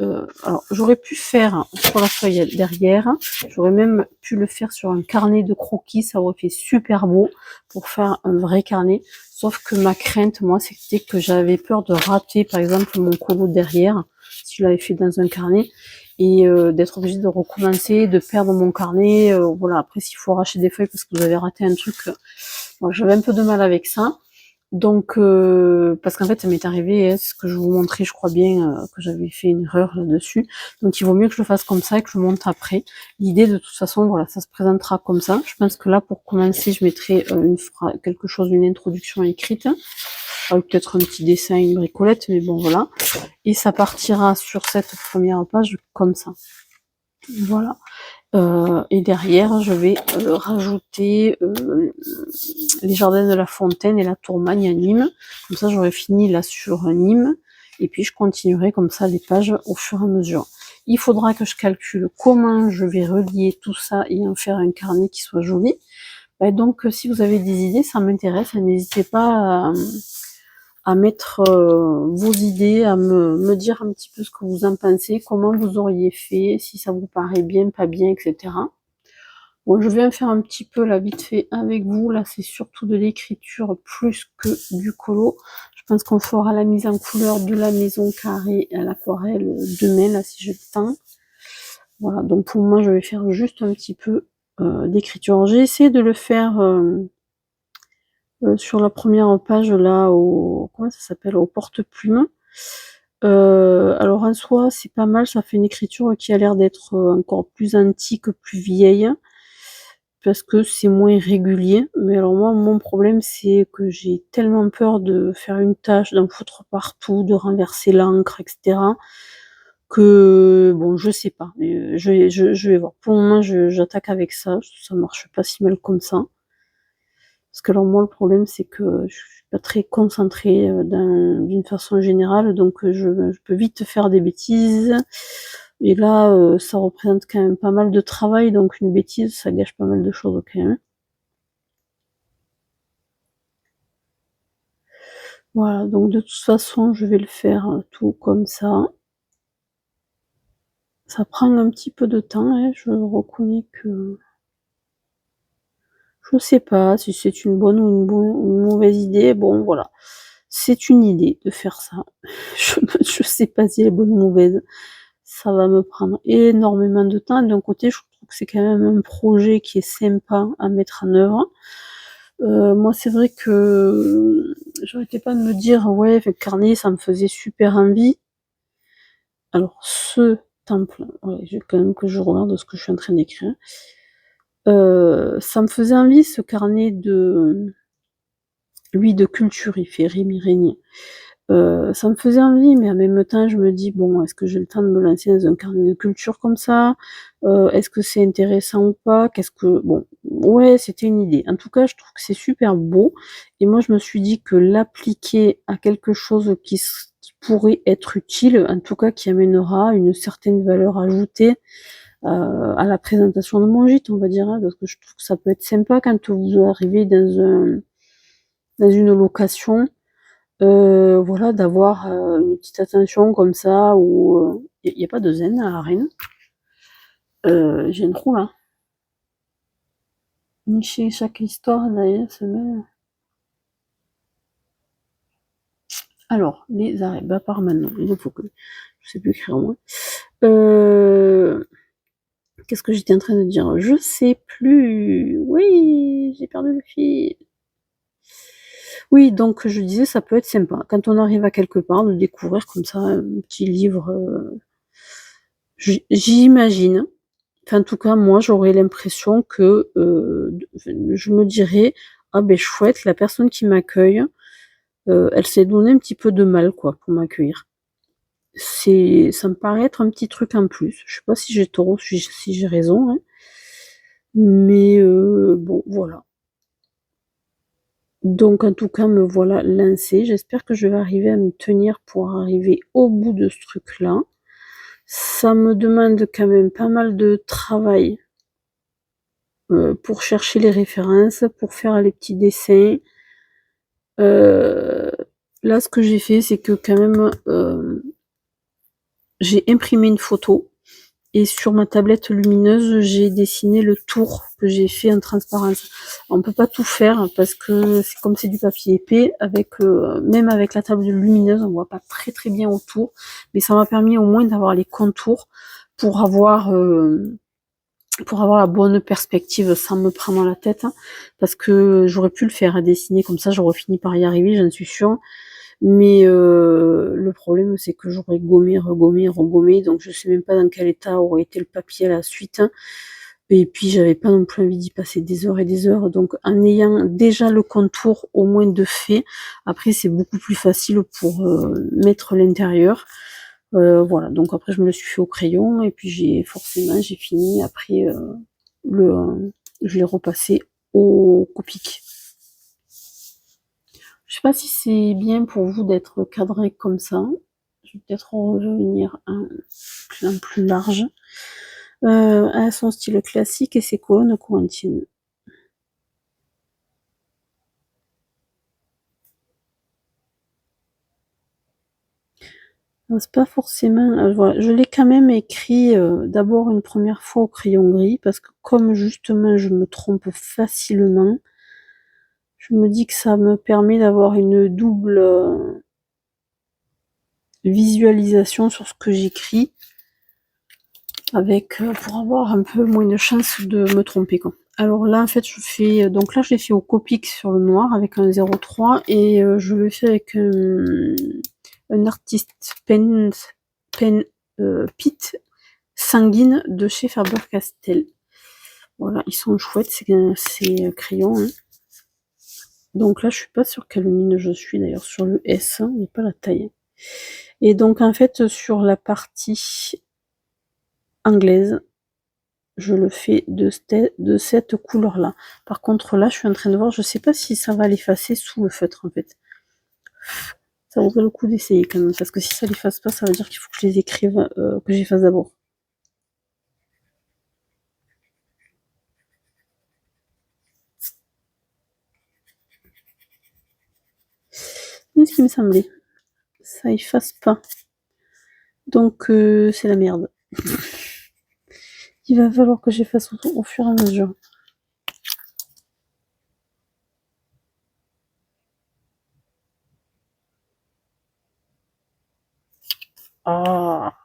alors, j'aurais pu faire sur la feuille derrière, j'aurais même pu le faire sur un carnet de croquis, ça aurait fait super beau pour faire un vrai carnet. Sauf que ma crainte, moi, c'était que j'avais peur de rater, par exemple, mon colo derrière, si je l'avais fait dans un carnet, et d'être obligée de recommencer, de perdre mon carnet. Voilà, après, s'il faut arracher des feuilles parce que vous avez raté un truc, moi, j'avais un peu de mal avec ça. Donc, parce qu'en fait, ça m'est arrivé, hein, ce que je vous montrais, je crois bien, que j'avais fait une erreur là-dessus. Donc, il vaut mieux que je le fasse comme ça et que je le monte après. L'idée, de toute façon, voilà, ça se présentera comme ça. Je pense que là, pour commencer, je mettrai quelque chose, une introduction écrite, avec peut-être un petit dessin, une bricolette, mais bon, voilà. Et ça partira sur cette première page comme ça. Voilà. Et derrière, je vais rajouter les jardins de la Fontaine et la Tourmagne à Nîmes. Comme ça, j'aurai fini là sur Nîmes. Et puis, je continuerai comme ça les pages au fur et à mesure. Il faudra que je calcule comment je vais relier tout ça et en faire un carnet qui soit joli. Donc, si vous avez des idées, ça m'intéresse. N'hésitez pas à mettre vos idées, à me dire un petit peu ce que vous en pensez, comment vous auriez fait, si ça vous paraît bien, pas bien, etc. Bon, je vais en faire un petit peu là vite fait avec vous. Là, c'est surtout de l'écriture plus que du colo. Je pense qu'on fera la mise en couleur de la maison carrée à l'aquarelle demain, là, si j'ai le temps. Voilà, donc pour moi, je vais faire juste un petit peu d'écriture. J'ai essayé de le faire sur la première page là, comment ça s'appelle, au porte-plume. Alors en soi, c'est pas mal, ça fait une écriture qui a l'air d'être encore plus antique, plus vieille. parce que c'est moins régulier. Mais alors moi, mon problème, c'est que j'ai tellement peur de faire une tâche, d'en foutre partout, de renverser l'encre, etc., que bon, je sais pas. Je vais voir. Pour le moment, j'attaque avec ça. Ça marche pas si mal comme ça. Parce que alors moi, le problème, c'est que je suis pas très concentrée d'une façon générale, donc je peux vite faire des bêtises. Et là, ça représente quand même pas mal de travail, donc une bêtise, ça gâche pas mal de choses quand même. Voilà, donc de toute façon, je vais le faire tout comme ça. Ça prend un petit peu de temps, hein, je reconnais que je sais pas si c'est une bonne ou une mauvaise idée. Bon, voilà. C'est une idée de faire ça. Je sais pas si elle est bonne ou mauvaise. Ça va me prendre énormément de temps. D'un côté, je trouve que c'est quand même un projet qui est sympa à mettre en œuvre. Moi, c'est vrai que j'arrêtais pas de me dire, ouais, avec carnet, ça me faisait super envie. Alors, ce temple, ouais, j'ai quand même que je regarde ce que je suis en train d'écrire. Ça me faisait envie, ce carnet de, lui, de culture, il fait Rémi Régnier. Ça me faisait envie, mais en même temps, je me dis, bon, est-ce que j'ai le temps de me lancer dans un carnet de culture comme ça? Est-ce que c'est intéressant ou pas? Bon, ouais, c'était une idée. En tout cas, je trouve que c'est super beau. Et moi, je me suis dit que l'appliquer à quelque chose qui pourrait être utile, en tout cas qui amènera une certaine valeur ajoutée à la présentation de mon gîte, on va dire, hein, parce que je trouve que ça peut être sympa quand vous arrivez dans une location, voilà, d'avoir une petite attention comme ça, où il n'y a pas de zen à Rennes. J'ai un trou là. Chez chaque histoire, d'ailleurs, se met. Alors, les arrêts, bah par maintenant, il faut que je sais plus écrire moi. Qu'est-ce que j'étais en train de dire? Je sais plus. Oui, j'ai perdu le fil. Oui, donc je disais, ça peut être sympa quand on arrive à quelque part de découvrir comme ça un petit livre. J'imagine. Enfin, en tout cas, moi, j'aurais l'impression que je me dirais, ah ben chouette, la personne qui m'accueille, elle s'est donné un petit peu de mal, quoi, pour m'accueillir. Ça me paraît être un petit truc en plus. Je sais pas si j'ai tort, si j'ai raison, hein, mais bon, voilà. Donc, en tout cas, me voilà lancée. J'espère que je vais arriver à m'y tenir pour arriver au bout de ce truc-là. Ça me demande quand même pas mal de travail pour chercher les références, pour faire les petits dessins. Là, ce que j'ai fait, c'est que quand même, j'ai imprimé une photo et sur ma tablette lumineuse, j'ai dessiné le tour que j'ai fait en transparence. On peut pas tout faire parce que c'est comme c'est du papier épais, même avec la table lumineuse, on voit pas très très bien autour, mais ça m'a permis au moins d'avoir les contours pour avoir la bonne perspective sans me prendre la tête, hein, parce que j'aurais pu le faire à dessiner comme ça, j'aurais fini par y arriver, j'en suis sûre. Mais le problème, c'est que j'aurais gommé, regommé, regommé, donc je sais même pas dans quel état aurait été le papier à la suite, hein. Et puis j'avais pas non plus envie d'y passer des heures et des heures, donc en ayant déjà le contour au moins de fait, après c'est beaucoup plus facile pour mettre l'intérieur. Voilà, donc après je me le suis fait au crayon, et puis j'ai fini, après je l'ai repassé au Copic. Je sais pas si c'est bien pour vous d'être cadré comme ça. Je vais peut-être revenir à un plan plus large. À son style classique et ses colonnes corinthiennes. C'est pas forcément. Voilà. Je l'ai quand même écrit d'abord une première fois au crayon gris, parce que comme justement je me trompe facilement, je me dis que ça me permet d'avoir une double visualisation sur ce que j'écris, pour avoir un peu moins de chance de me tromper, quoi. Alors là, en fait, donc là, je l'ai fait au Copic sur le noir avec un 03, et je le fais avec un artiste Pit sanguine de chez Faber-Castell. Voilà, ils sont chouettes ces crayons. Hein. Donc là, je suis pas sur quelle mine je suis d'ailleurs, sur le S, hein, mais pas la taille. Et donc en fait, sur la partie anglaise, je le fais de cette couleur-là. Par contre, là, je suis en train de voir, je sais pas si ça va l'effacer sous le feutre en fait. Ça vaudrait le coup d'essayer quand même, parce que si ça l'efface pas, ça veut dire qu'il faut que je les écrive, que j'efface d'abord. C'est ce qui me semblait. Ça efface pas. Donc c'est la merde. Il va falloir que j'efface au fur et à mesure. Ah.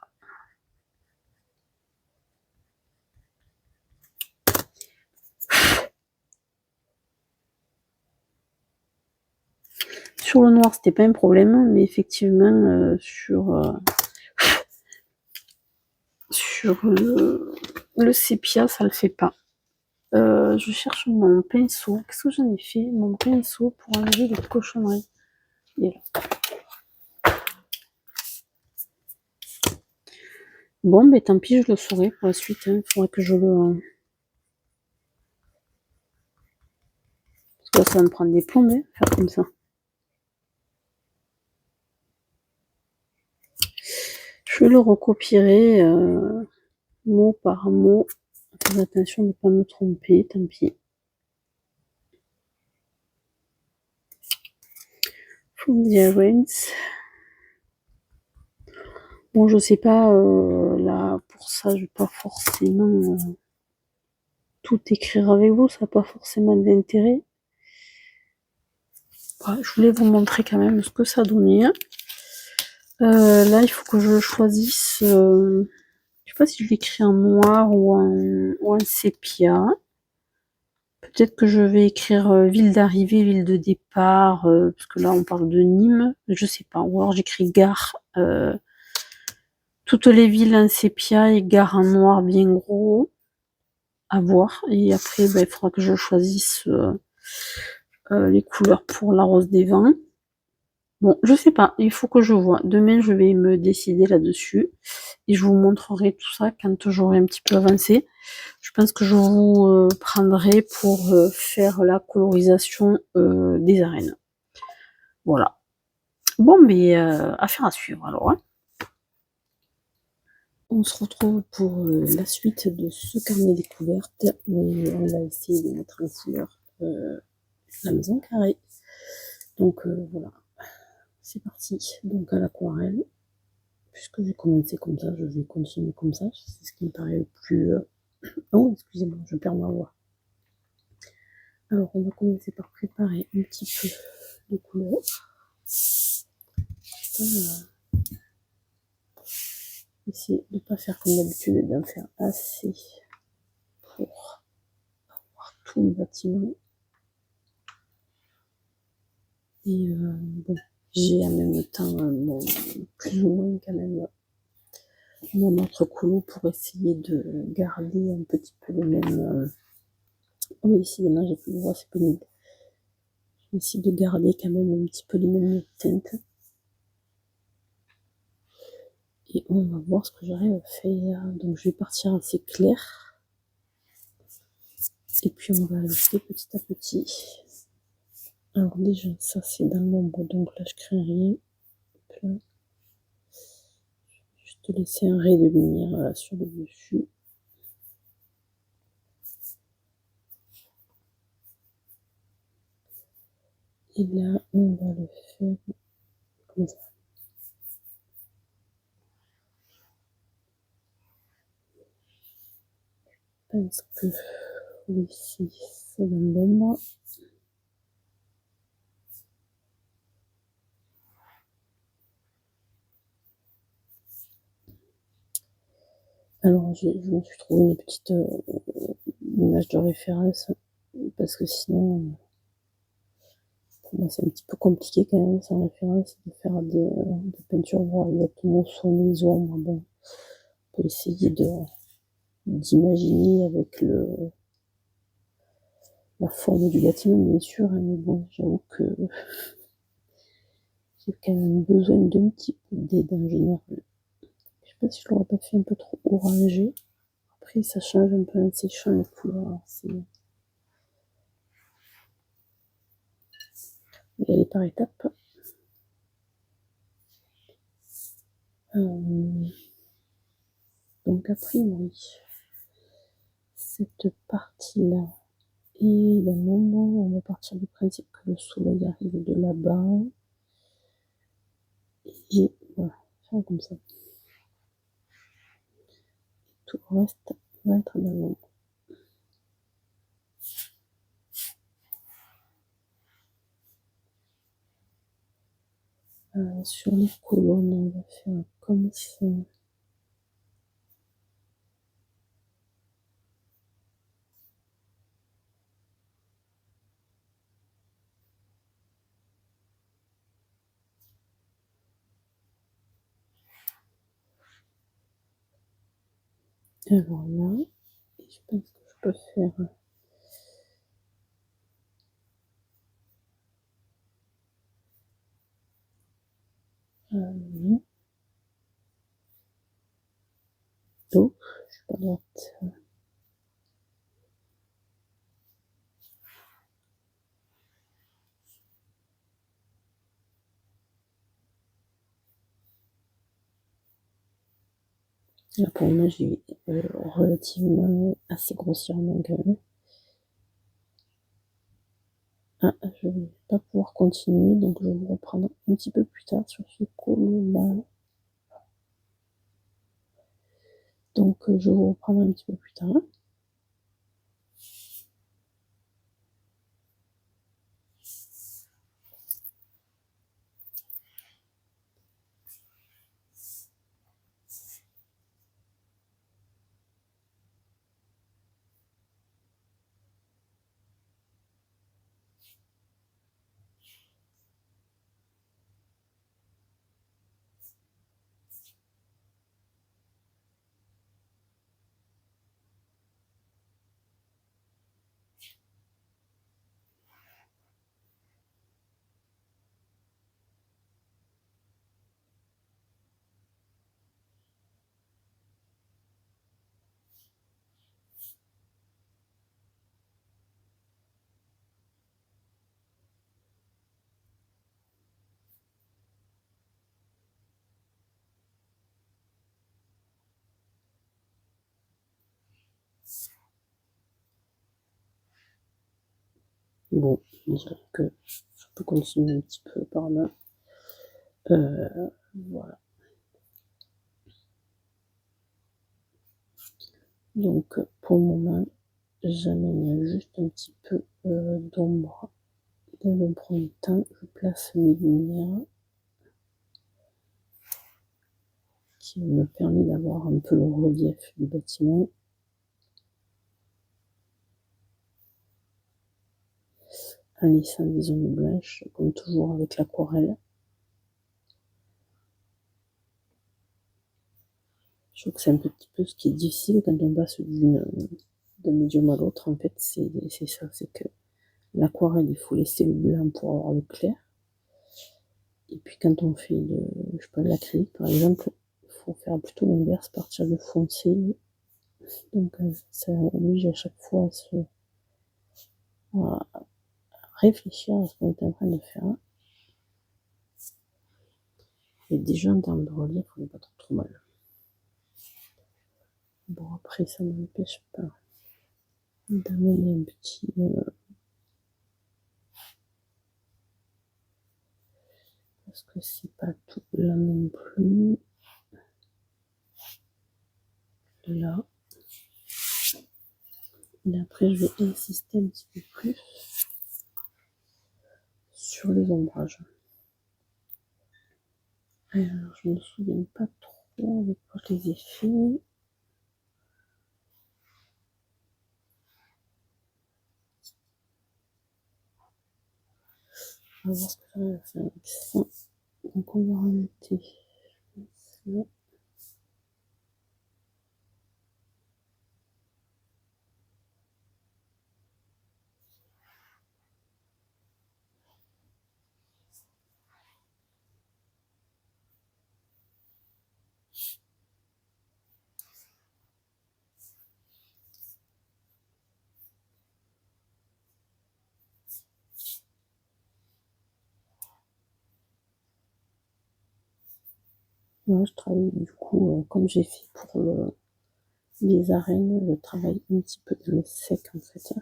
Sur le noir, c'était pas un problème, mais effectivement, sur le sépia, ça le fait pas. Je cherche mon pinceau. Qu'est-ce que j'en ai fait? Mon pinceau pour enlever les cochonneries. Il est là. Bon, mais tant pis, je le saurai pour la suite. Il faudrait que je le... Parce que là, ça va me prendre des plombes, faire comme ça. Je le recopierai mot par mot. Faire attention de ne pas me tromper, tant pis. From the Arens. Bon, je sais pas, là, pour ça, je vais pas forcément tout écrire avec vous, ça n'a pas forcément d'intérêt. Ouais, je voulais vous montrer quand même ce que ça donnait. Là, il faut que je choisisse, je sais pas si je l'écris en noir ou en sépia. Peut-être que je vais écrire ville d'arrivée, ville de départ, parce que là, on parle de Nîmes, je sais pas. Ou alors j'écris gare, toutes les villes en sépia et gare en noir bien gros, à voir. Et après, il faudra que je choisisse les couleurs pour la rose des vents. Bon, je sais pas, il faut que je vois. Demain, je vais me décider là-dessus et je vous montrerai tout ça quand j'aurai un petit peu avancé. Je pense que je vous prendrai pour faire la colorisation des arènes. Voilà. Bon, mais affaire à suivre alors. Hein. On se retrouve pour la suite de ce carnet découverte. Mais on va essayer de mettre en couleur la maison carrée. Donc voilà. C'est parti, donc à l'aquarelle. Puisque j'ai commencé comme ça, je vais continuer comme ça. C'est ce qui me paraît le plus... Oh, excusez-moi, je perds ma voix. Alors, on va commencer par préparer un petit peu de couleur. Essayer de ne pas faire comme d'habitude et d'en faire assez pour avoir tout le bâtiment. Et bon, j'ai en même temps plus ou moins quand même mon autre colo pour essayer de garder un petit peu le même... Oh, ici, j'ai plus de voix, c'est pénible. Je vais essayer de garder quand même un petit peu les mêmes teintes. Et on va voir ce que j'arrive à faire. Donc je vais partir assez clair. Et puis on va ajouter petit à petit. Alors déjà, ça c'est dans l'ombre, donc là je crée rien. Là. Juste laisser un ray de lumière là, sur le dessus. Et là, on va le faire comme ça. Je pense que ici, c'est dans l'ombre. Alors, je me suis trouvé une petite image de référence, parce que sinon, pour moi, c'est un petit peu compliqué quand même, sans référence, de faire des peintures, voir exactement sur les ombres. Bon, on peut essayer d'imaginer avec la forme du bâtiment, bien sûr, hein, mais bon, j'avoue que j'ai quand même besoin d'un petit peu d'aide en général. Je sais pas si je l'aurais pas fait un peu trop orangé. Après, ça change un peu en séchant les couleurs. Y aller par étapes. Donc, a priori, cette partie-là, et d'un moment, on va partir du principe que le soleil arrive de là-bas. Et voilà, faire comme ça. Tout le reste va être dans l'ombre. Sur les colonnes, on va faire comme ça. Alors là, je pense que je peux faire donc, je suis pas droite. Là, pour moi, j'ai relativement assez grossièrement quand même. Ah, je vais pas pouvoir continuer, donc je vais vous reprendre un petit peu plus tard sur ce col-là. Donc, je vais vous reprendre un petit peu plus tard. Bon, je dirais que je peux continuer un petit peu par là. Voilà. Donc, pour le moment, j'amène juste un petit peu d'ombre. Dans un premier temps, je place mes lumières qui me permet d'avoir un peu le relief du bâtiment. En laissant des zones blanches, comme toujours avec l'aquarelle. Je trouve que c'est un petit peu ce qui est difficile quand on passe d'un médium à l'autre. En fait, c'est ça, c'est que l'aquarelle, il faut laisser le blanc pour avoir le clair. Et puis quand on fait je sais pas, de l'acrylique par exemple, il faut faire plutôt l'inverse, partir de foncé. Donc ça oblige à chaque fois à réfléchir à ce qu'on est en train de faire. Et déjà en termes de relief, on n'est pas trop mal. Bon, après, ça ne m'empêche pas d'amener un petit parce que c'est pas tout là non plus. Là. Et après, je vais insister un petit peu plus sur les ombrages. Alors, je me souviens pas trop avec quoi je les ai fait. On va voir ce que ça va faire avec ça. Donc, on va rajouter ça. Moi, je travaille du coup, comme j'ai fait pour les arènes, je travaille un petit peu dans le sec en fait.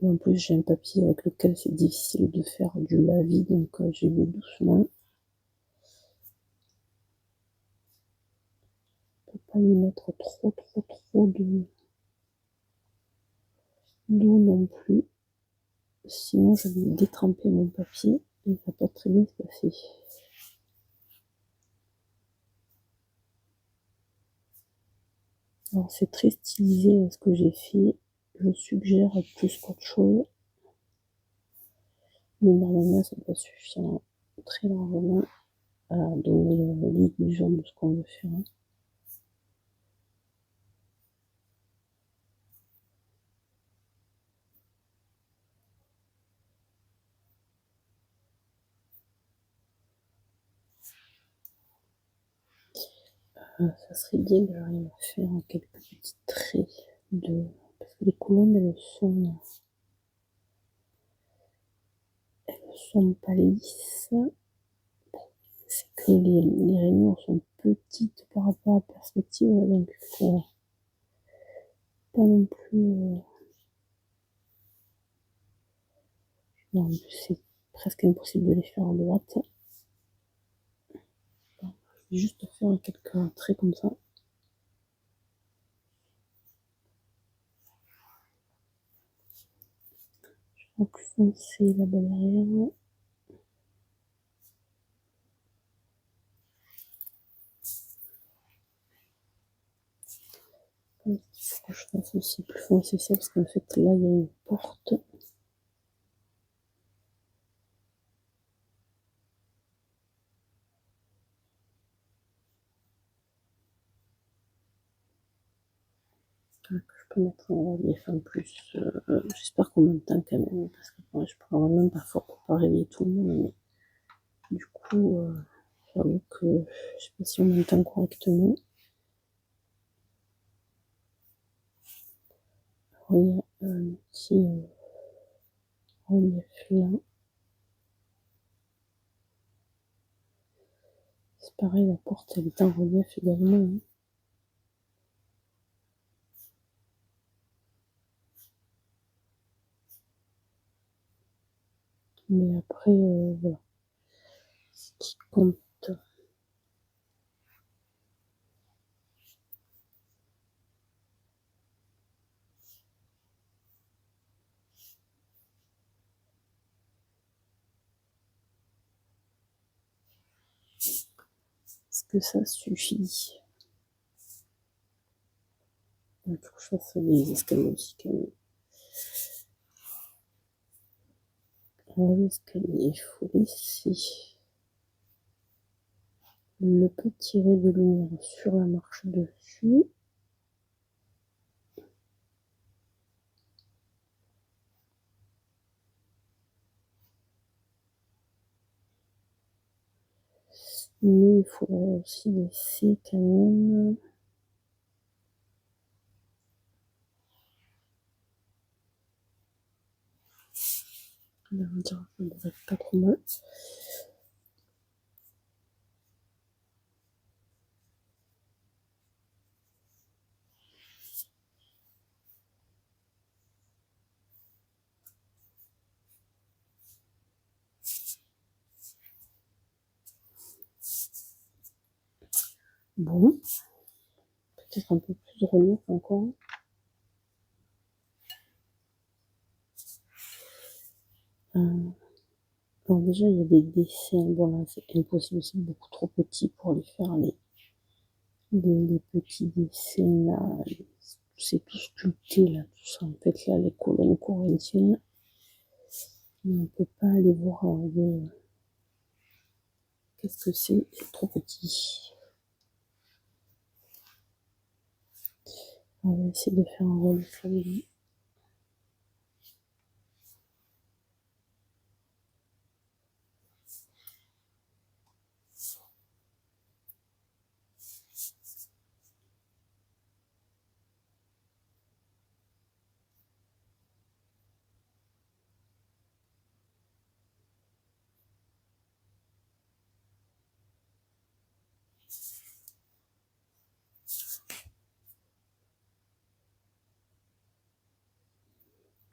En plus, j'ai un papier avec lequel c'est difficile de faire du lavis, donc j'y vais doucement. Je peux pas y mettre trop d'eau non plus. Sinon, je vais détremper mon papier et ça va pas très bien se passer. Alors, c'est très stylisé ce que j'ai fait. Je suggère plus qu'autre chose. Mais normalement, ça doit suffire très largement à donner l'illusion de ce qu'on veut faire. Ça serait bien que j'arrive à faire quelques petits traits de... Parce que les colonnes, elles sont pas lisses. C'est que les rainures sont petites par rapport à la perspective, donc il faut pas non plus... Non, en plus, c'est presque impossible de les faire à droite. Je vais juste faire quelques traits comme ça. Je vais plus foncer là-bas derrière. Il faut que je fasse aussi plus foncé ça parce qu'en fait là il y a une porte. Que je peux mettre en relief en plus. J'espère qu'on m'entend quand même parce que bon, je pourrais vraiment pas fort pour pas réveiller tout le monde. Mais du coup, j'avoue que je sais pas si on m'entend correctement. Alors, il y a un petit relief là. C'est pareil, la porte elle est en relief également. Hein. Mais après, voilà. Ce qui compte, est-ce que ça suffit? Il faut que je fasse les escaliers aussi quand même. Alors, l'escalier, il faut laisser le petit ray de lumière sur la marche dessus. Mais il faudrait aussi laisser quand même. On va dire que ça devrait être pas trop mal. Bon, peut-être un peu plus de relief encore. Alors déjà, il y a des dessins. Bon là, c'est impossible, c'est beaucoup trop petit pour les faire les petits dessins là. C'est tout sculpté là, tout ça. En fait, là, les colonnes corinthiennes, mais on peut pas aller voir qu'est-ce que c'est trop petit. On va essayer de faire un relief là-dedans.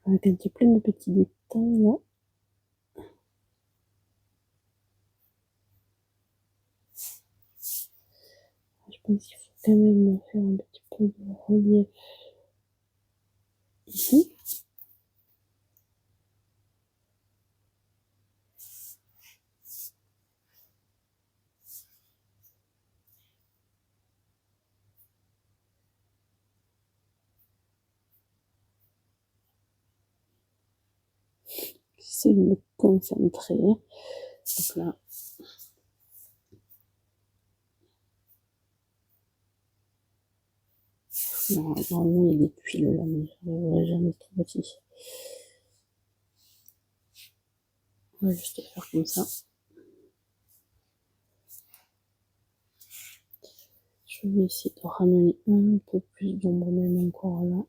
avec un petit plein de petits détails là. Je pense qu'il faut quand même faire un petit peu de relief ici. J'essaie de me concentrer. Donc là, normalement il y a des tuiles là, mais je ne l'aurais jamais trop petit. On va juste faire comme ça. Je vais essayer de ramener un peu plus d'ombre même encore là.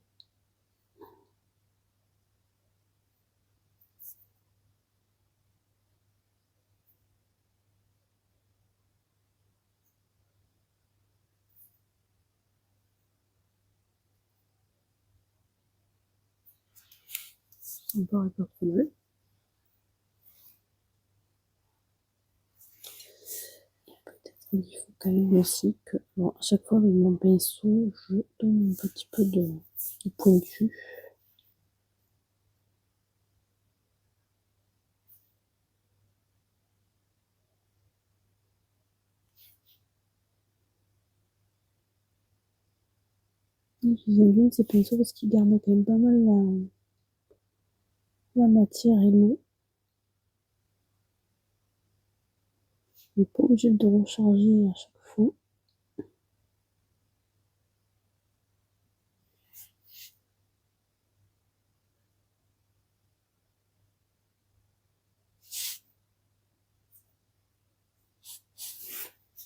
Ça me paraît pas trop mal. Peut-être qu'il faut quand même aussi que, bon, à chaque fois avec mon pinceau, je donne un petit peu de pointu. J'aime bien ces pinceaux parce qu'ils gardent quand même pas mal la matière et l'eau. On n'est pas obligé de recharger à chaque fois.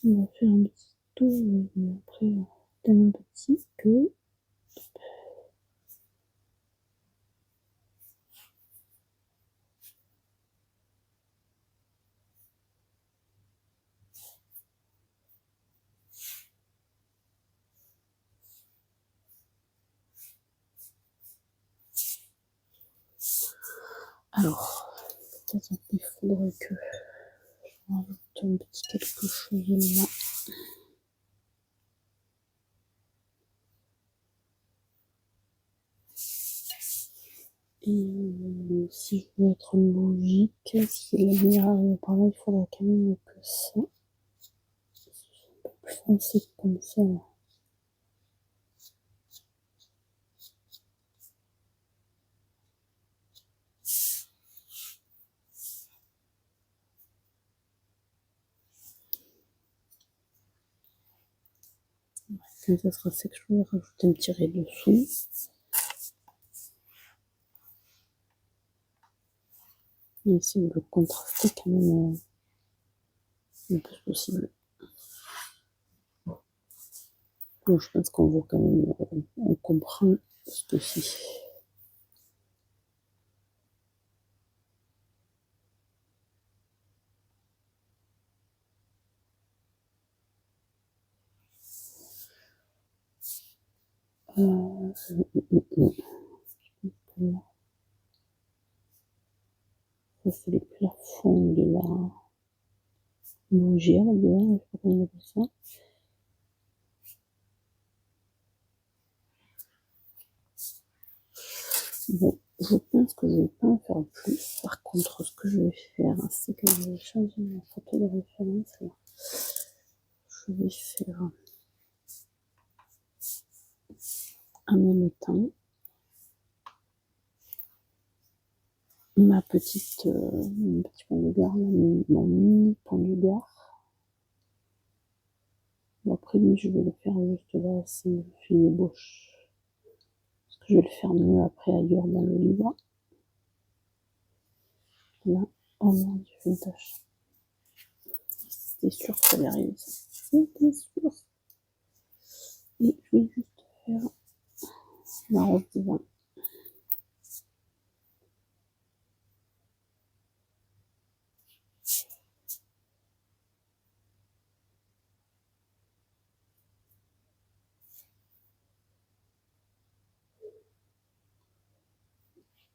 On va faire un petit tour, mais après, tellement petit que alors, peut-être qu'il faudrait que je rajoute un petit quelque chose là. Et si je veux être logique, si la lumière arrive par là, il faudrait quand même que ça soit un peu plus foncé comme ça. Quand ça sera sec, je vais rajouter un petit ray dessous. Et essayer de le contraster quand même le plus possible. Donc, je pense qu'on voit quand même, on comprend ce que c'est. Ça, c'est les plafonds de la loggia, là, je sais pas comment on appelle ça. Bon, je pense que je vais pas en faire plus. Par contre, ce que je vais faire, c'est que je vais changer ma photo de référence. Là. Je vais faire en même temps ma petite, mon petit point de garde, mon mini point de garde. Bon, après lui, je vais le faire juste là, c'est le fil ébauche. Parce que je vais le faire mieux après ailleurs dans le livre. Là, oh non, j'ai fait une tâche. C'était sûr que ça allait arriver ça. C'était sûr. Et je vais juste faire la rose devant.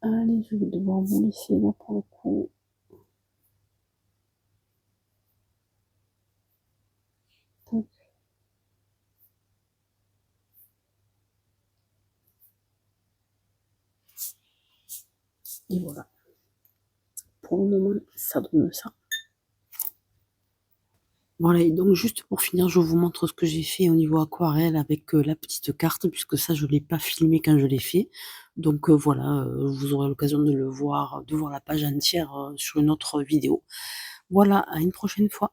Allez, je vais devoir vous laisser là pour le coup. Tac. Et voilà. Pour le moment, ça donne ça. Voilà, et donc juste pour finir, je vous montre ce que j'ai fait au niveau aquarelle avec la petite carte, puisque ça, je ne l'ai pas filmé quand je l'ai fait. Donc voilà, vous aurez l'occasion de le voir, de voir la page entière sur une autre vidéo. Voilà, à une prochaine fois.